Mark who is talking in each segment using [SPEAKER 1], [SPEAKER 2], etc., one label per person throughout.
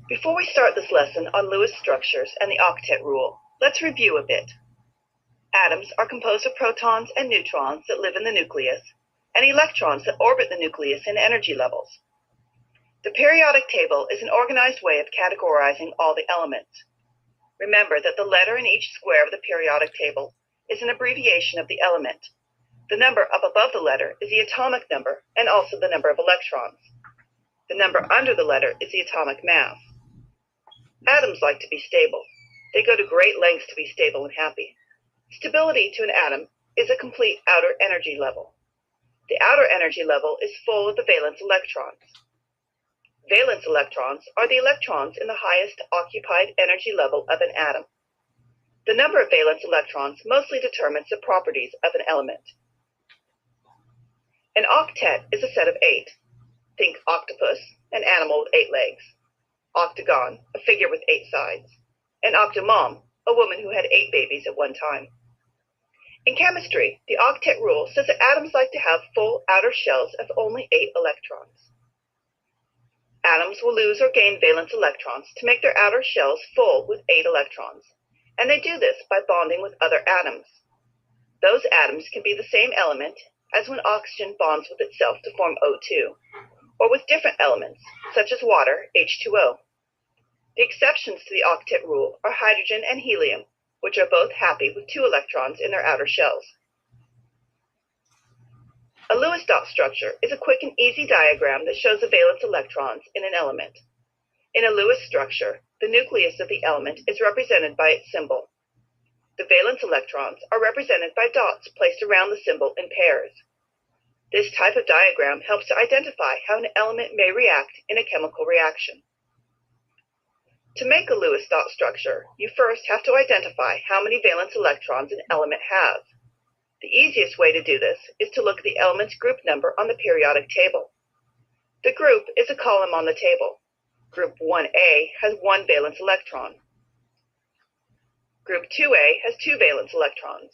[SPEAKER 1] Before we start this lesson on Lewis structures and the octet rule, let's review a bit. Atoms are composed of protons and neutrons that live in the nucleus, and electrons that orbit the nucleus in energy levels. The periodic table is an organized way of categorizing all the elements. Remember that the letter in each square of the periodic table is an abbreviation of the element. The number up above the letter is the atomic number and also the number of electrons. The number under the letter is the atomic mass. Atoms like to be stable. They go to great lengths to be stable and happy. Stability to an atom is a complete outer energy level. The outer energy level is full of the valence electrons. Valence electrons are the electrons in the highest occupied energy level of an atom. The number of valence electrons mostly determines the properties of an element. An octet is a set of 8. Think octopus, an animal with 8 legs. Octagon, a figure with 8 sides. And octomom, a woman who had 8 babies at one time. In chemistry, the octet rule says that atoms like to have full outer shells of only 8 electrons. Atoms will lose or gain valence electrons to make their outer shells full with 8 electrons, and they do this by bonding with other atoms. Those atoms can be the same element as when oxygen bonds with itself to form O2, or with different elements, such as water, H2O. The exceptions to the octet rule are hydrogen and helium, which are both happy with 2 electrons in their outer shells. A Lewis dot structure is a quick and easy diagram that shows the valence electrons in an element. In a Lewis structure, the nucleus of the element is represented by its symbol. The valence electrons are represented by dots placed around the symbol in pairs. This type of diagram helps to identify how an element may react in a chemical reaction. To make a Lewis dot structure, you first have to identify how many valence electrons an element has. The easiest way to do this is to look at the element's group number on the periodic table. The group is a column on the table. Group 1A has 1 valence electron. Group 2A has 2 valence electrons.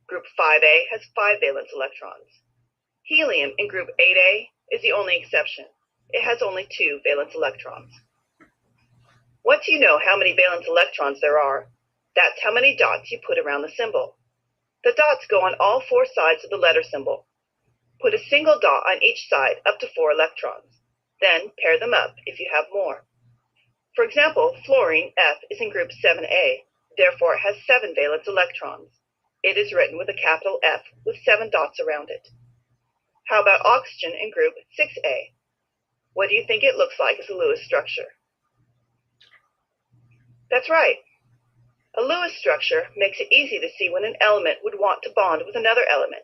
[SPEAKER 1] Group 5A has 5 valence electrons. Helium in group 8A is the only exception. It has only 2 valence electrons. Once you know how many valence electrons there are, that's how many dots you put around the symbol. The dots go on all 4 sides of the letter symbol. Put a single dot on each side up to 4 electrons. Then pair them up if you have more. For example, fluorine, F, is in group 7A. Therefore, it has 7 valence electrons. It is written with a capital F with 7 dots around it. How about oxygen in group 6A? What do you think it looks like as a Lewis structure? That's right. A Lewis structure makes it easy to see when an element would want to bond with another element.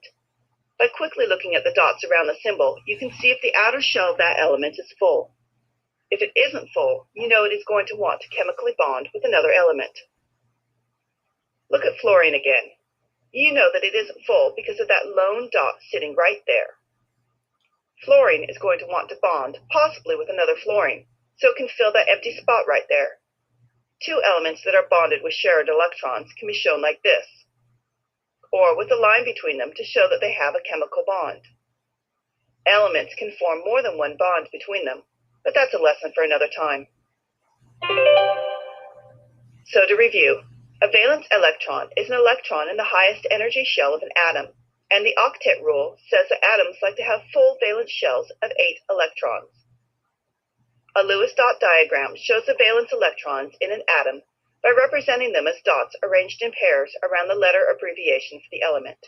[SPEAKER 1] By quickly looking at the dots around the symbol, you can see if the outer shell of that element is full. If it isn't full, you know it is going to want to chemically bond with another element. Look at fluorine again. You know that it isn't full because of that lone dot sitting right there. Fluorine is going to want to bond, possibly with another fluorine, so it can fill that empty spot right there. 2 elements that are bonded with shared electrons can be shown like this, or with a line between them to show that they have a chemical bond. Elements can form more than one bond between them, but that's a lesson for another time. So to review, a valence electron is an electron in the highest energy shell of an atom, and the octet rule says that atoms like to have full valence shells of 8 electrons. A Lewis dot diagram shows the valence electrons in an atom by representing them as dots arranged in pairs around the letter abbreviation for the element.